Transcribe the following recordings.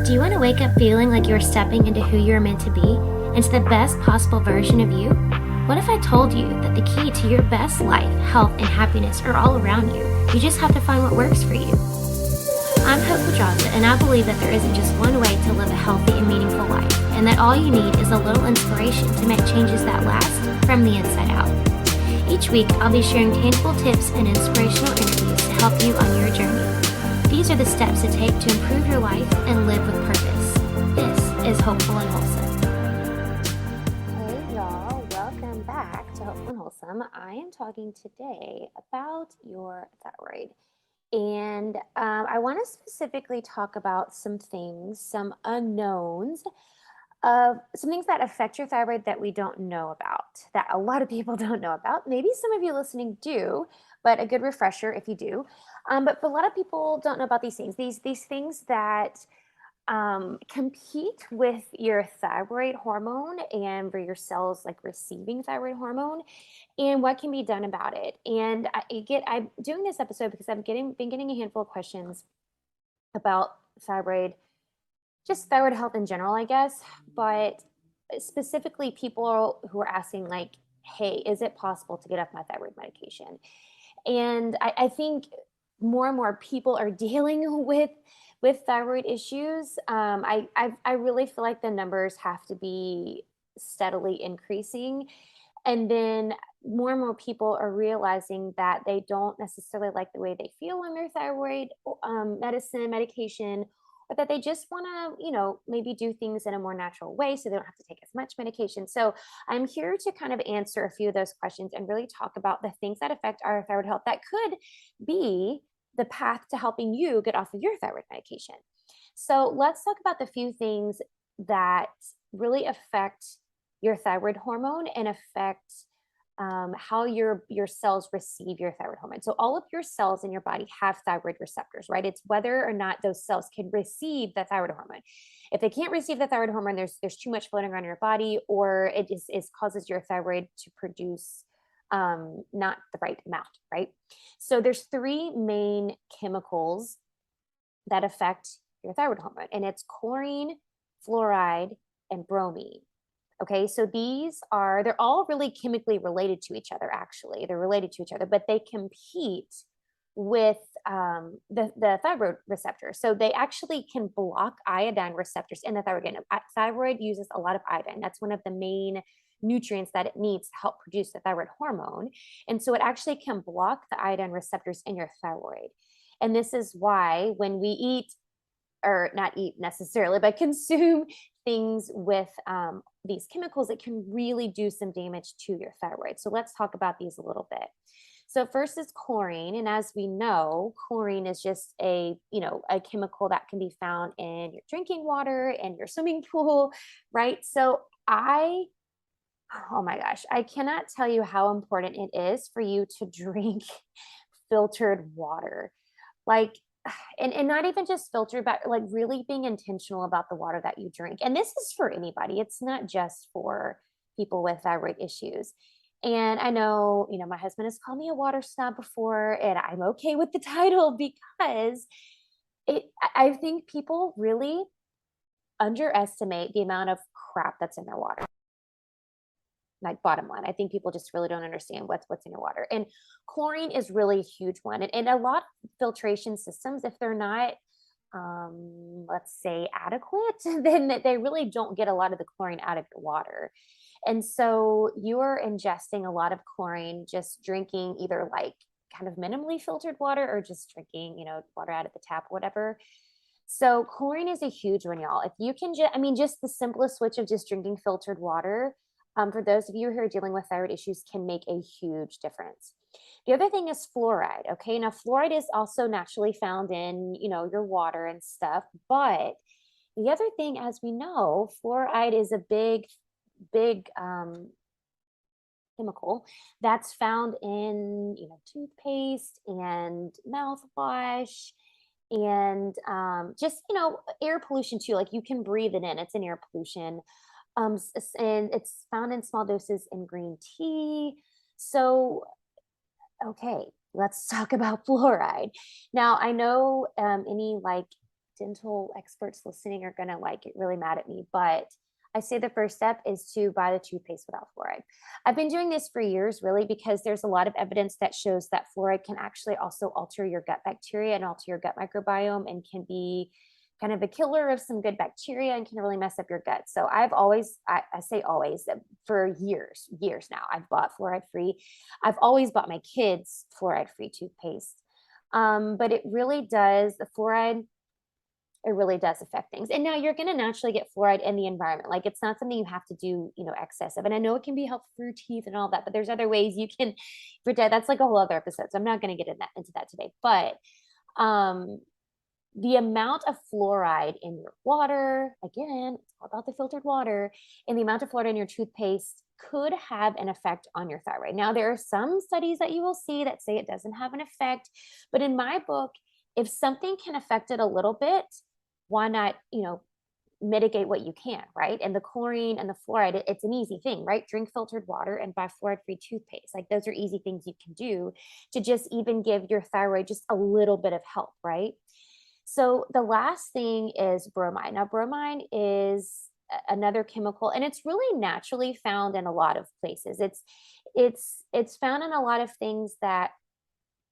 Do you want to wake up feeling like you're stepping into who you're meant to be, into the best possible version of you? What if I told you that the key to your best life, health, and happiness are all around you? You just have to find what works for you. I'm Hope Pedraza, and I believe that there isn't just one way to live a healthy and meaningful life, and that all you need is a little inspiration to make changes that last from the inside out. Each week, I'll be sharing tangible tips and inspirational interviews to help you on your journey. These are the steps to take to improve your life and live with purpose. This is Hopeful and Wholesome. Hey y'all, welcome back to Hopeful and Wholesome. I am talking today about your thyroid. And I want to specifically talk about some things, some unknowns of some things that affect your thyroid that we don't know about, that a lot of people don't know about. Maybe some of you listening do, but a good refresher if you do. But a lot of people don't know about these things. These things that compete with your thyroid hormone and for your cells like receiving thyroid hormone, and what can be done about it. And I'm doing this episode because been getting a handful of questions about thyroid, just thyroid health in general, I guess, but specifically people who are asking like, hey, is it possible to get off my thyroid medication? And I think more and more people are dealing with thyroid issues. I really feel like the numbers have to be steadily increasing, and then more and more people are realizing that they don't necessarily like the way they feel on their thyroid medication, or that they just want to, maybe do things in a more natural way so they don't have to take as much medication. So I'm here to kind of answer a few of those questions and really talk about the things that affect our thyroid health that could be the path to helping you get off of your thyroid medication. So let's talk about the few things that really affect your thyroid hormone and affect how your cells receive your thyroid hormone. So all of your cells in your body have thyroid receptors, right? It's whether or not those cells can receive the thyroid hormone. If they can't receive the thyroid hormone, there's too much floating around in your body, or it is causes your thyroid to produce not the right amount, right? So there's three main chemicals that affect your thyroid hormone, and it's chlorine, fluoride, and bromine. Okay, so they're all really chemically related to each other, actually. They're related to each other, but they compete with the thyroid receptor. So they actually can block iodine receptors in the thyroid. And thyroid uses a lot of iodine. That's one of the main nutrients that it needs to help produce the thyroid hormone. And so it actually can block the iodine receptors in your thyroid. And this is why when we eat, or not eat necessarily, but consume things with these chemicals, it can really do some damage to your thyroid. So let's talk about these a little bit. So first is chlorine. And as we know, chlorine is just a chemical that can be found in your drinking water and your swimming pool, right? So oh my gosh, I cannot tell you how important it is for you to drink filtered water. Like, and not even just filtered, but like really being intentional about the water that you drink. And this is for anybody. It's not just for people with thyroid issues. And I know, my husband has called me a water snob before, and I'm okay with the title because I think people really underestimate the amount of crap that's in their water. Like, bottom line, I think people just really don't understand what's in your water. And chlorine is really a huge one. And a lot of filtration systems, if they're not, let's say, adequate, then they really don't get a lot of the chlorine out of your water. And so you're ingesting a lot of chlorine just drinking either like kind of minimally filtered water, or just drinking, water out of the tap, whatever. So chlorine is a huge one, y'all. If you can just the simplest switch of just drinking filtered water, for those of you who are dealing with thyroid issues, can make a huge difference. The other thing is fluoride. Okay. Now fluoride is also naturally found in, your water and stuff. But the other thing, as we know, fluoride is a big chemical that's found in, toothpaste and mouthwash, and just, air pollution too. Like, you can breathe it in. It's an air pollution. And it's found in small doses in green tea. So, okay, let's talk about fluoride. Now, I know any like dental experts listening are going to like get really mad at me, but I say the first step is to buy the toothpaste without fluoride. I've been doing this for years, really, because there's a lot of evidence that shows that fluoride can actually also alter your gut bacteria and alter your gut microbiome and can be kind of a killer of some good bacteria and can really mess up your gut. So I've always, I say always, for years now, I've bought fluoride free. I've always bought my kids fluoride free toothpaste. But it really does, the fluoride, it really does affect things. And now you're going to naturally get fluoride in the environment. Like it's not something you have to do, excess of. And I know it can be helpful for your teeth and all that, but there's other ways you can protect. That's like a whole other episode. So I'm not going to get into that today. But um, the amount of fluoride in your water, again, it's all about the filtered water, and the amount of fluoride in your toothpaste could have an effect on your thyroid. Now, there are some studies that you will see that say it doesn't have an effect, but in my book, if something can affect it a little bit, why not, mitigate what you can, right? And the chlorine and the fluoride, it's an easy thing, right? Drink filtered water and buy fluoride-free toothpaste. Like those are easy things you can do to just even give your thyroid just a little bit of help, right? So the last thing is bromine. Now, bromine is another chemical, and it's really naturally found in a lot of places. It's found in a lot of things that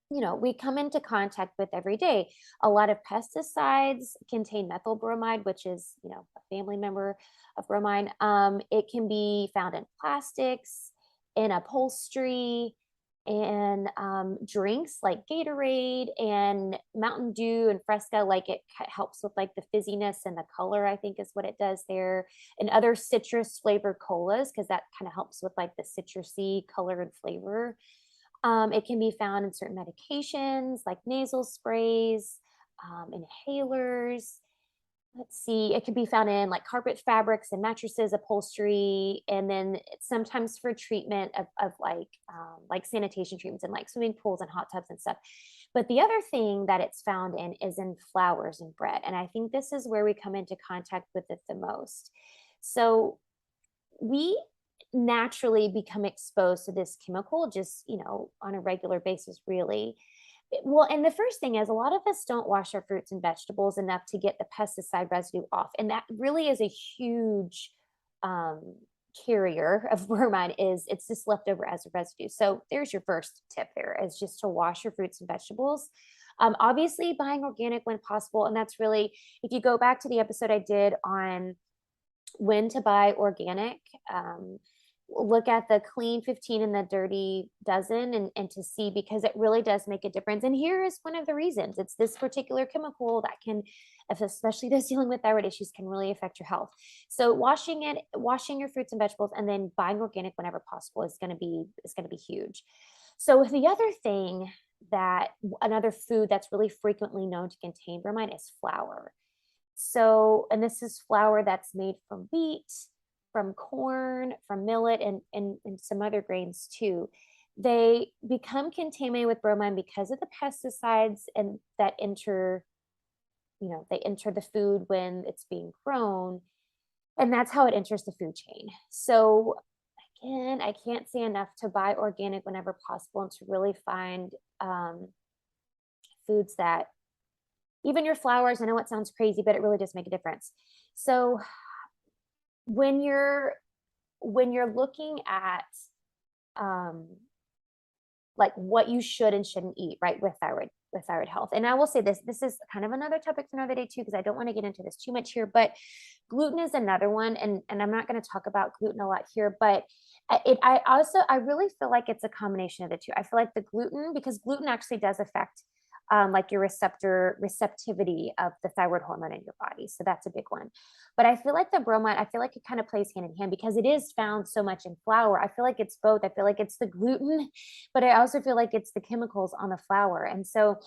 we come into contact with every day. A lot of pesticides contain methyl bromide, which is, a family member of bromine. It can be found in plastics, in upholstery, and drinks like Gatorade and Mountain Dew and Fresca. Like it helps with like the fizziness and the color, I think is what it does there. And other citrus flavored colas, because that kind of helps with like the citrusy color and flavor. It can be found in certain medications like nasal sprays, inhalers. Let's see, it can be found in like carpet fabrics and mattresses, upholstery, and then sometimes for treatment of like sanitation treatments and like swimming pools and hot tubs and stuff. But the other thing that it's found in is in flours and bread. And I think this is where we come into contact with it the most. So we naturally become exposed to this chemical just, on a regular basis, really. Well, and the first thing is a lot of us don't wash our fruits and vegetables enough to get the pesticide residue off. And that really is a huge um, carrier of bromine is it's just left over as a residue. So there's your first tip there is just to wash your fruits and vegetables. Obviously buying organic when possible. And that's really, if you go back to the episode I did on when to buy organic, look at the clean 15 and the dirty dozen and to see, because it really does make a difference. And here is one of the reasons. It's this particular chemical that can, especially those dealing with thyroid issues, can really affect your health. So washing your fruits and vegetables and then buying organic whenever possible is going to be huge. So the other thing, that another food that's really frequently known to contain bromine is flour. So, and this is flour that's made from wheat, from corn, from millet, and some other grains too. They become contaminated with bromine because of the pesticides and that enter, they enter the food when it's being grown. And that's how it enters the food chain. So again, I can't say enough to buy organic whenever possible and to really find foods that, even your flours, I know it sounds crazy, but it really does make a difference. So when you're looking at like what you should and shouldn't eat, right, with thyroid health. And I will say this is kind of another topic for another day too, because I don't want to get into this too much here, but gluten is another one. And I'm not going to talk about gluten a lot here, but I really feel like it's a combination of the two. I feel like the gluten, because gluten actually does affect like your receptivity of the thyroid hormone in your body. So that's a big one. But I feel like the bromide, I feel like it kind of plays hand in hand because it is found so much in flour. I feel like it's both. I feel like it's the gluten, but I also feel like it's the chemicals on the flour. And so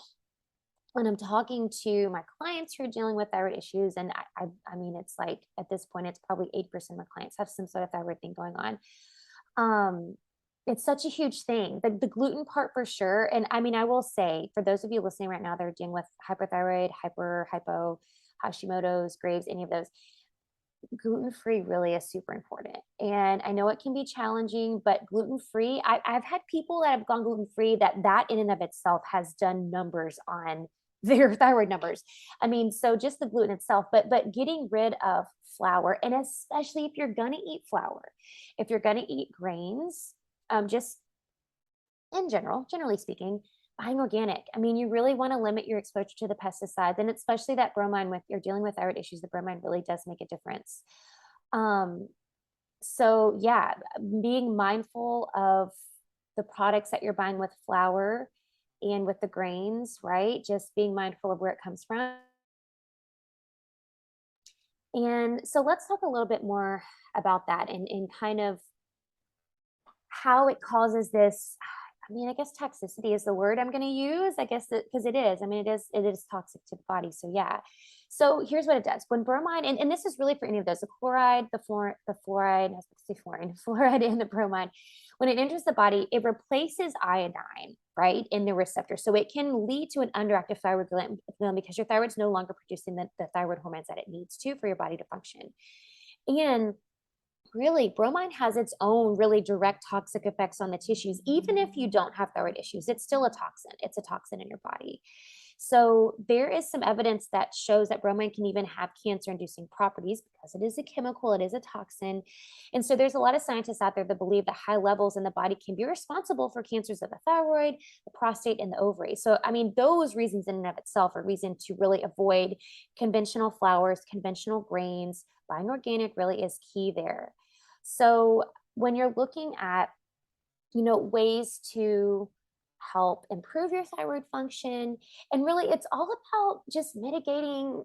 when I'm talking to my clients who are dealing with thyroid issues, and I mean, it's like at this point, it's probably 8% of my clients have some sort of thyroid thing going on. It's such a huge thing, the gluten part for sure. And I mean, I will say for those of you listening right now that are dealing with hyperthyroid, hypo, Hashimoto's, Graves, any of those, gluten-free really is super important. And I know it can be challenging, but gluten-free, I've had people that have gone gluten-free that in and of itself has done numbers on their thyroid numbers. I mean, so just the gluten itself, but getting rid of flour, and especially if you're gonna eat flour, if you're gonna eat grains, just in general, generally speaking, buying organic. I mean, you really want to limit your exposure to the pesticides, and especially that bromine. With you're dealing with thyroid issues, the bromine really does make a difference. Um, so yeah, being mindful of the products that you're buying with flour and with the grains, right? Just being mindful of where it comes from. And so let's talk a little bit more about that and kind of how it causes this. I mean, I guess toxicity is the word I'm going to use. I guess because it is. I mean, it is toxic to the body. So yeah. So here's what it does. When bromide, and this is really for any of those, the chloride, the fluoride, I was going to say fluorine, fluoride and the bromide, when it enters the body, it replaces iodine, right, in the receptor. So it can lead to an underactive thyroid gland because your thyroid's no longer producing the thyroid hormones that it needs to for your body to function. And really, bromine has its own really direct toxic effects on the tissues. Even if you don't have thyroid issues, it's still a toxin. It's a toxin in your body. So there is some evidence that shows that bromine can even have cancer-inducing properties because it is a chemical, it is a toxin. And so there's a lot of scientists out there that believe that high levels in the body can be responsible for cancers of the thyroid, the prostate, and the ovary. So, I mean, those reasons in and of itself are reason to really avoid conventional flours, conventional grains. Buying organic really is key there. So when you're looking at, ways to help improve your thyroid function, and really it's all about just mitigating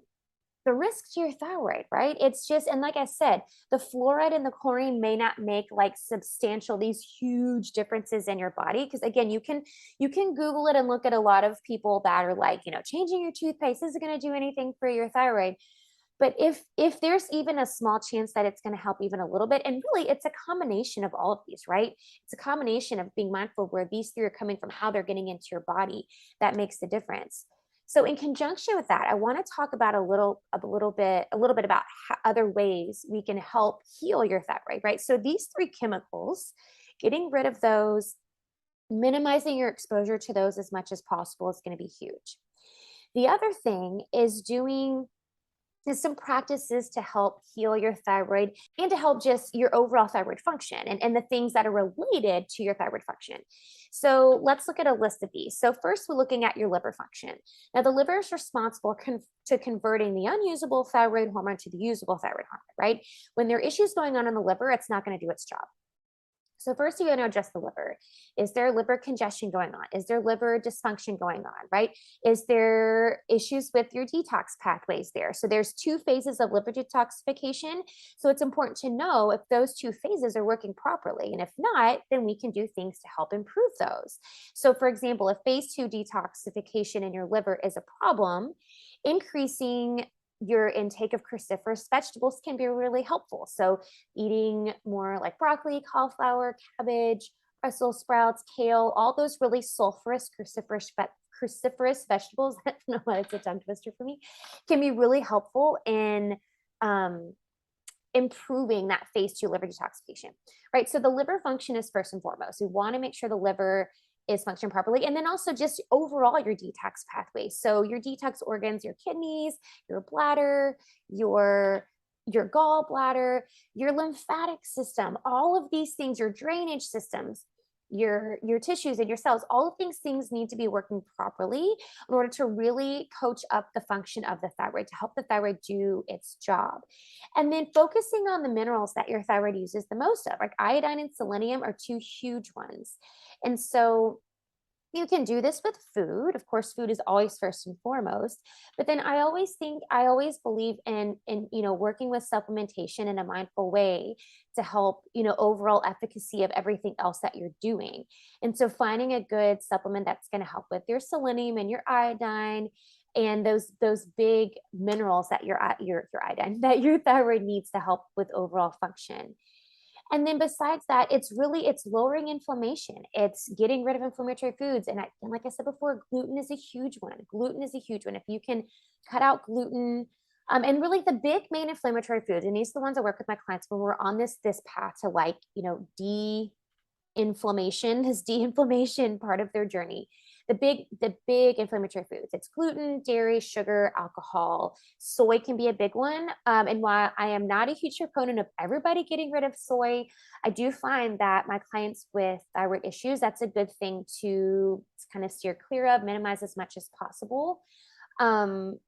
the risk to your thyroid, right? It's just, and like I said, the fluoride and the chlorine may not make like substantial, these huge differences in your body. Cause again, you can Google it and look at a lot of people that are like, changing your toothpaste isn't going to do anything for your thyroid. But if there's even a small chance that it's going to help even a little bit, and really it's a combination of all of these, right? It's a combination of being mindful of where these three are coming from, how they're getting into your body, that makes the difference. So in conjunction with that, I want to talk about a little bit about other ways we can help heal your thyroid, right? So these three chemicals, getting rid of those, minimizing your exposure to those as much as possible is going to be huge. The other thing is doing is some practices to help heal your thyroid and to help just your overall thyroid function and the things that are related to your thyroid function. So let's look at a list of these. So first, we're looking at your liver function. Now, the liver is responsible to converting the unusable thyroid hormone to the usable thyroid hormone, right? When there are issues going on in the liver, it's not going to do its job. So first, you're going to address the liver. Is there liver congestion going on? Is there liver dysfunction going on, right? Is there issues with your detox pathways there? So there's two phases of liver detoxification. So it's important to know if those two phases are working properly. And if not, then we can do things to help improve those. So for example, if phase 2 detoxification in your liver is a problem, increasing your intake of cruciferous vegetables can be really helpful. So eating more like broccoli, cauliflower, cabbage, Brussels sprouts, kale, all those really sulfurous cruciferous vegetables, I don't know why it's a tongue twister for me, can be really helpful in improving that phase 2 liver detoxification, right? So the liver function is first and foremost. We want to make sure the liver is functioning properly. And then also just overall your detox pathway. So your detox organs, your kidneys, your bladder, your gallbladder, your lymphatic system, all of these things, your drainage systems, your tissues and your cells, all of these things need to be working properly in order to really coach up the function of the thyroid, to help the thyroid do its job. And then focusing on the minerals that your thyroid uses the most of, like iodine and selenium are two huge ones. And so you can do this with food. Of course, food is always first and foremost. But then I always believe in working with supplementation in a mindful way to help, overall efficacy of everything else that you're doing. And so finding a good supplement that's going to help with your selenium and your iodine and those big minerals that your iodine that your thyroid needs to help with overall function. And then besides that, it's lowering inflammation. It's getting rid of inflammatory foods. And like I said before, gluten is a huge one. Gluten is a huge one. If you can cut out gluten, and really the big main inflammatory foods, and these are the ones I work with my clients when we're on this path to this de-inflammation part of their journey. the big inflammatory foods. It's gluten, dairy, sugar, alcohol. Soy can be a big one. And while I am not a huge proponent of everybody getting rid of soy, I do find that my clients with thyroid issues, that's a good thing to kind of steer clear of, minimize as much as possible.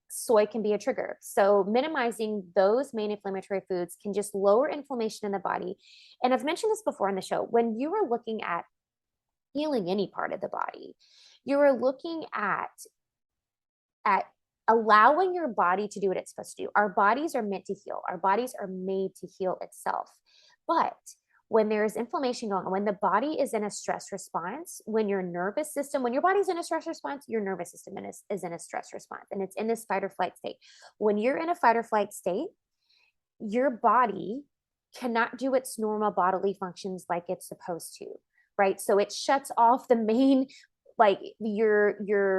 Soy can be a trigger. So minimizing those main inflammatory foods can just lower inflammation in the body. And I've mentioned this before on the show. When you are looking at healing any part of the body, you are looking at allowing your body to do what it's supposed to do. Our bodies are meant to heal. Our bodies are made to heal itself. But when there's inflammation going on, when the body is in a stress response, when your nervous system, when your body's in a stress response, your nervous system is in a stress response, and it's in this fight or flight state. When you're in a fight or flight state, your body cannot do its normal bodily functions like it's supposed to, right? So it shuts off the main, like your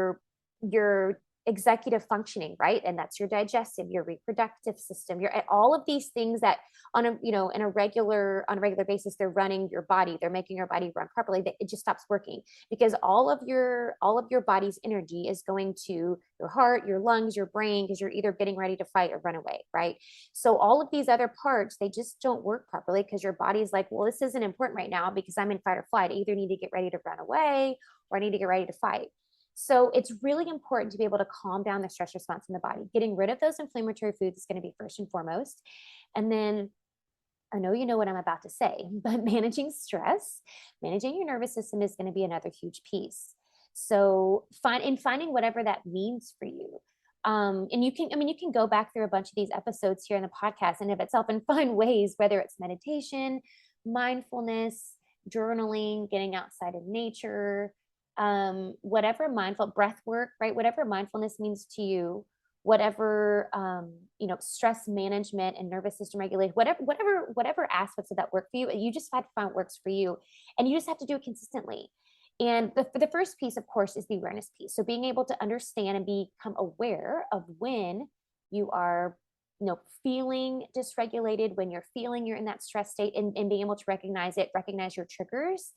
executive functioning, right? And that's your digestive, your reproductive system, your all of these things that on a in a regular basis, they're running your body, they're making your body run properly. It just stops working because all of your body's energy is going to your heart, your lungs, your brain, because you're either getting ready to fight or run away, right? So all of these other parts, they just don't work properly because your body's like, well, this isn't important right now because I'm in fight or flight. I either need to get ready to run away or I need to get ready to fight. So it's really important to be able to calm down the stress response in the body. Getting rid of those inflammatory foods is going to be first and foremost. And then I know you know what I'm about to say, but managing stress, managing your nervous system is going to be another huge piece. So finding whatever that means for you. And you can go back through a bunch of these episodes here in the podcast and of itself and find ways, whether it's meditation, mindfulness, journaling, getting outside of nature, whatever mindful breath work, right? Whatever mindfulness means to you, whatever stress management and nervous system regulation, whatever aspects of that work for you, you just have to find what works for you, and you just have to do it consistently. And the first piece, of course, is the awareness piece. So being able to understand and become aware of when you are feeling dysregulated, when you're feeling you're in that stress state, and being able to recognize it, recognize your triggers,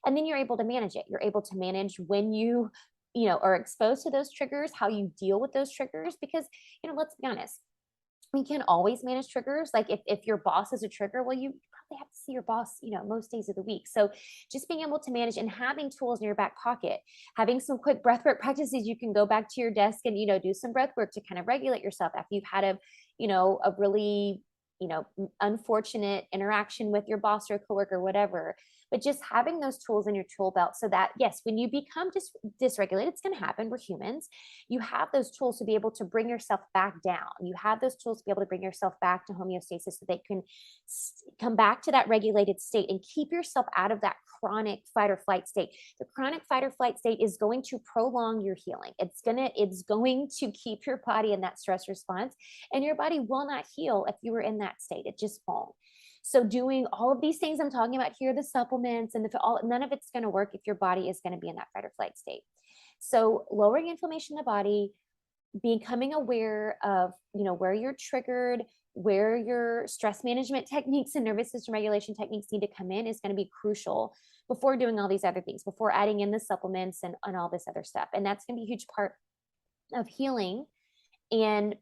and then you're able to manage it. You're able to manage when you are exposed to those triggers, how you deal with those triggers, because let's be honest, we can always manage triggers. Like if your boss is a trigger, well, you probably have to see your boss, most days of the week. So just being able to manage and having tools in your back pocket, having some quick breathwork practices, you can go back to your desk and, do some breath work to kind of regulate yourself after you've had a really, unfortunate interaction with your boss or coworker, whatever. But just having those tools in your tool belt so that, yes, when you become dysregulated, it's going to happen. We're humans. You have those tools to be able to bring yourself back down. You have those tools to be able to bring yourself back to homeostasis so they can come back to that regulated state and keep yourself out of that chronic fight or flight state. The chronic fight or flight state is going to prolong your healing. It's going to keep your body in that stress response, and your body will not heal if you were in that state. It just won't. So doing all of these things I'm talking about here, the supplements and none of it's going to work if your body is going to be in that fight or flight state. So lowering inflammation in the body, becoming aware of, where you're triggered, where your stress management techniques and nervous system regulation techniques need to come in is going to be crucial before doing all these other things, before adding in the supplements and all this other stuff. And that's going to be a huge part of healing and,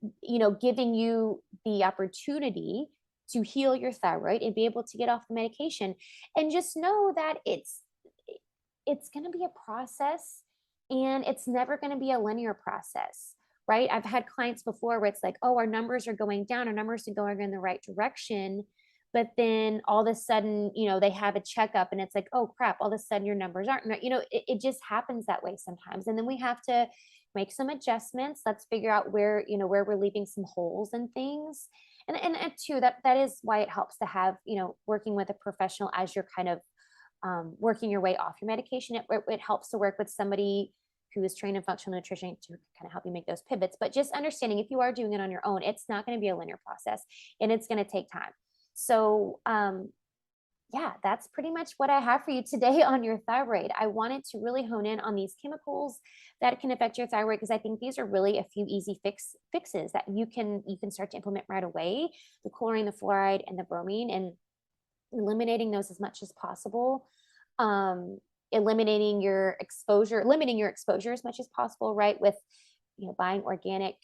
giving you the opportunity to heal your thyroid and be able to get off the medication. And just know that it's going to be a process, and it's never going to be a linear process, right? I've had clients before where it's like, oh, our numbers are going down, our numbers are going in the right direction. But then all of a sudden, they have a checkup and it's like, oh crap, all of a sudden your numbers aren't, it just happens that way sometimes. And then we have to make some adjustments. Let's figure out where we're leaving some holes and things. And two, that is why it helps to have, working with a professional as you're kind of working your way off your medication. It helps to work with somebody who is trained in functional nutrition to kind of help you make those pivots. But just understanding, if you are doing it on your own, it's not going to be a linear process, and it's going to take time. So yeah, that's pretty much what I have for you today on your thyroid. I wanted to really hone in on these chemicals that can affect your thyroid, because I think these are really a few easy fixes that you can start to implement right away. The chlorine, the fluoride, and the bromine, and eliminating those as much as possible. eliminating your exposure, limiting your exposure as much as possible, right? With, buying organic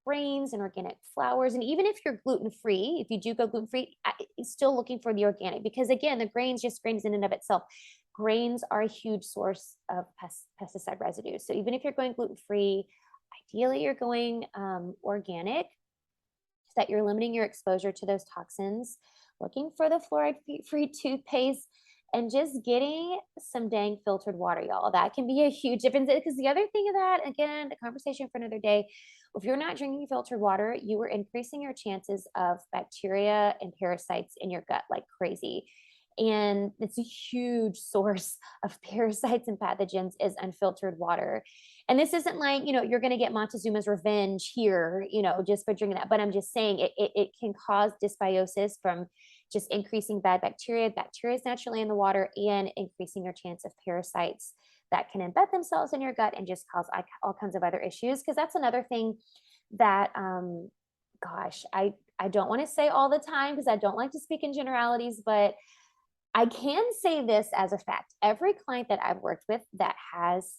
grains and organic flours. And even if you're gluten-free, if you do go gluten-free, still looking for the organic, because again, the grains, just grains in and of itself, grains are a huge source of pesticide residues. So even if you're going gluten-free, ideally you're going organic, so that you're limiting your exposure to those toxins, looking for the fluoride-free toothpaste, and just getting some dang filtered water, y'all. That can be a huge difference. Because the other thing of that, again, the conversation for another day, if you're not drinking filtered water, you are increasing your chances of bacteria and parasites in your gut like crazy. And it's a huge source of parasites and pathogens is unfiltered water. And this isn't like, you're going to get Montezuma's revenge here, just for drinking that. But I'm just saying it can cause dysbiosis from just increasing bad bacteria. Bacteria is naturally in the water, and increasing your chance of parasites that can embed themselves in your gut and just cause all kinds of other issues. Because that's another thing that, gosh, I don't want to say all the time, because I don't like to speak in generalities, but I can say this as a fact. Every client that I've worked with that has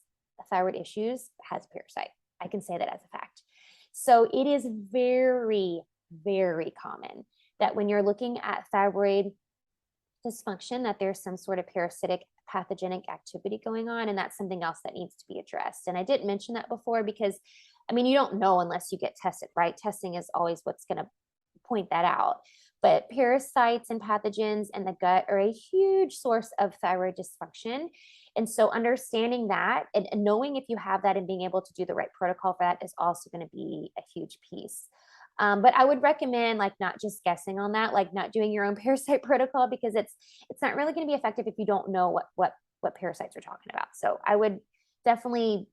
thyroid issues has parasite. I can say that as a fact. So it is very, very common that when you're looking at thyroid dysfunction, that there's some sort of parasitic pathogenic activity going on. And that's something else that needs to be addressed. And I didn't mention that before because, you don't know unless you get tested, right? Testing is always what's going to point that out. But parasites and pathogens in the gut are a huge source of thyroid dysfunction. And so understanding that and knowing if you have that and being able to do the right protocol for that is also going to be a huge piece. But I would recommend not just guessing on that, not doing your own parasite protocol, because it's not really going to be effective if you don't know what parasites we're talking about. So I would definitely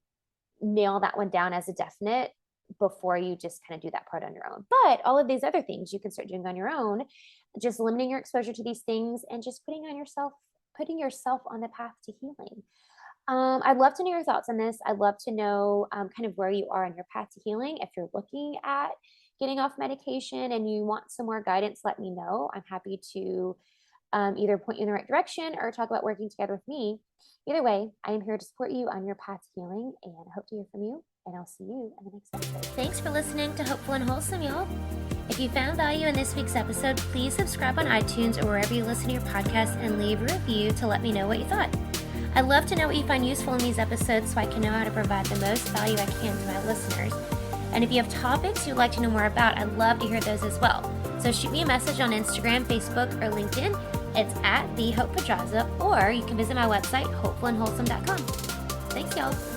nail that one down as a definite before you just kind of do that part on your own. But all of these other things you can start doing on your own, just limiting your exposure to these things and just putting yourself on the path to healing. I'd love to know your thoughts on this. I'd love to know kind of where you are on your path to healing. If you're looking at getting off medication and you want some more guidance, let me know. I'm happy to either point you in the right direction or talk about working together with me. Either way, I am here to support you on your path to healing, and I hope to hear from you, and I'll see you in the next episode. Thanks for listening to Hopeful and Wholesome, y'all. If you found value in this week's episode, please subscribe on iTunes or wherever you listen to your podcast and leave a review to let me know what you thought. I'd love to know what you find useful in these episodes so I can know how to provide the most value I can to my listeners. And if you have topics you'd like to know more about, I'd love to hear those as well. So shoot me a message on Instagram, Facebook, or LinkedIn. It's at @TheHopePedraza, or you can visit my website, hopefulandwholesome.com. Thanks, y'all.